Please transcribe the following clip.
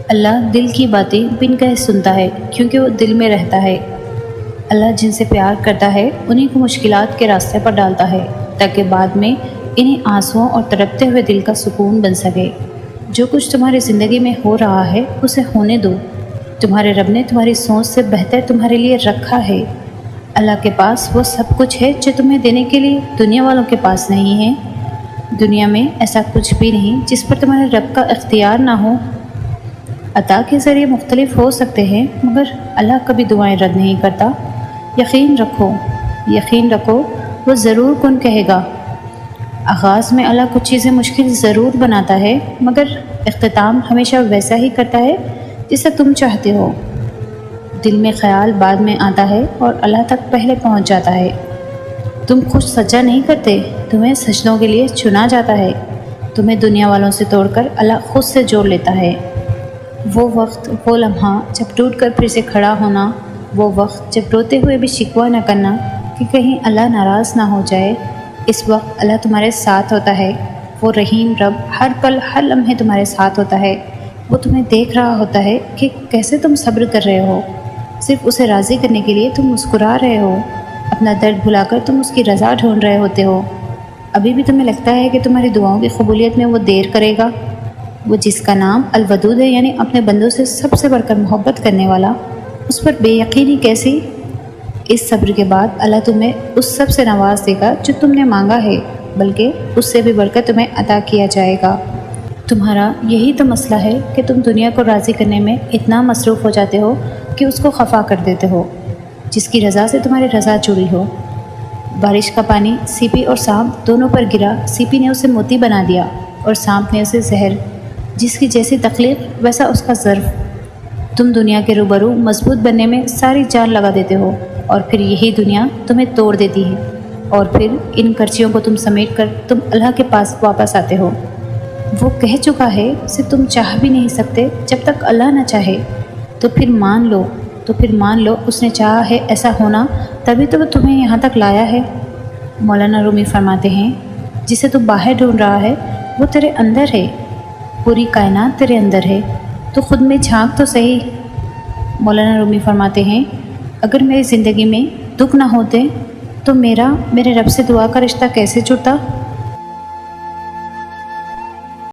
اللہ دل کی باتیں بن کہہ سنتا ہے کیونکہ وہ دل میں رہتا ہے۔ اللہ جن سے پیار کرتا ہے انہیں کو مشکلات کے راستے پر ڈالتا ہے تاکہ بعد میں انہیں آنسوؤں اور تڑپتے ہوئے دل کا سکون بن سکے۔ جو کچھ تمہاری زندگی میں ہو رہا ہے اسے ہونے دو۔ تمہارے رب نے تمہاری سوچ سے بہتر تمہارے لیے رکھا ہے۔ اللہ کے پاس وہ سب کچھ ہے جو تمہیں دینے کے لیے دنیا والوں کے پاس نہیں ہے۔ دنیا میں ایسا کچھ بھی نہیں جس پر تمہارے رب کا اختیار نہ ہو۔ عطا کے ذریعے مختلف ہو سکتے ہیں مگر اللہ کبھی دعائیں رد نہیں کرتا۔ یقین رکھو وہ ضرور کن کہے گا۔ آغاز میں اللہ کچھ چیزیں مشکل ضرور بناتا ہے مگر اختتام ہمیشہ ویسا ہی کرتا ہے جیسا تم چاہتے ہو۔ دل میں خیال بعد میں آتا ہے اور اللہ تک پہلے پہنچ جاتا ہے۔ تم خود سجدہ نہیں کرتے، تمہیں سجدوں کے لیے چنا جاتا ہے۔ تمہیں دنیا والوں سے توڑ کر اللہ خود سے جوڑ لیتا ہے۔ وہ وقت، وہ لمحہ جب ٹوٹ کر پھر سے کھڑا ہونا، وہ وقت جب روتے ہوئے بھی شکوہ نہ کرنا کہ کہیں اللہ ناراض نہ ہو جائے، اس وقت اللہ تمہارے ساتھ ہوتا ہے۔ وہ رحیم رب ہر پل ہر لمحے تمہارے ساتھ ہوتا ہے۔ وہ تمہیں دیکھ رہا ہوتا ہے کہ کیسے تم صبر کر رہے ہو۔ صرف اسے راضی کرنے کے لیے تم مسکرا رہے ہو۔ اپنا درد بھلا کر تم اس کی رضا ڈھونڈ رہے ہوتے ہو۔ ابھی بھی تمہیں لگتا ہے کہ تمہاری دعاؤں کی قبولیت میں وہ دیر کرے گا۔ وہ جس کا نام الودود ہے، یعنی اپنے بندوں سے سب سے بڑھ کر محبت کرنے والا، اس پر بے یقینی کیسی؟ اس صبر کے بعد اللہ تمہیں اس سب سے نواز دے گا جو تم نے مانگا ہے، بلکہ اس سے بھی بڑھ کر تمہیں عطا کیا جائے گا۔ تمہارا یہی تو مسئلہ ہے کہ تم دنیا کو راضی کرنے میں اتنا مصروف ہو جاتے ہو کہ اس کو خفا کر دیتے ہو جس کی رضا سے تمہاری رضا جڑی ہو۔ بارش کا پانی سیپی اور سانپ دونوں پر گرا۔ سیپی نے اسے موتی بنا دیا اور سانپ نے اسے زہر۔ جس کی جیسی تخلیق ویسا اس کا ظرف۔ تم دنیا کے روبرو مضبوط بننے میں ساری جان لگا دیتے ہو اور پھر یہی دنیا تمہیں توڑ دیتی ہے، اور پھر ان کرچیوں کو تم سمیٹ کر تم اللہ کے پاس واپس آتے ہو۔ وہ کہہ چکا ہے اسے تم چاہ بھی نہیں سکتے جب تک اللہ نہ چاہے۔ تو پھر مان لو اس نے چاہا ہے ایسا ہونا، تبھی تو وہ تمہیں یہاں تک لایا ہے۔ مولانا رومی فرماتے ہیں جسے تو باہر ڈھونڈ رہا ہے وہ تیرے اندر ہے۔ پوری کائنات تیرے اندر ہے، تو خود میں جھانک تو صحیح۔ مولانا رومی فرماتے ہیں اگر میری زندگی میں دکھ نہ ہوتے تو میرے رب سے دعا کا رشتہ کیسے جڑتا؟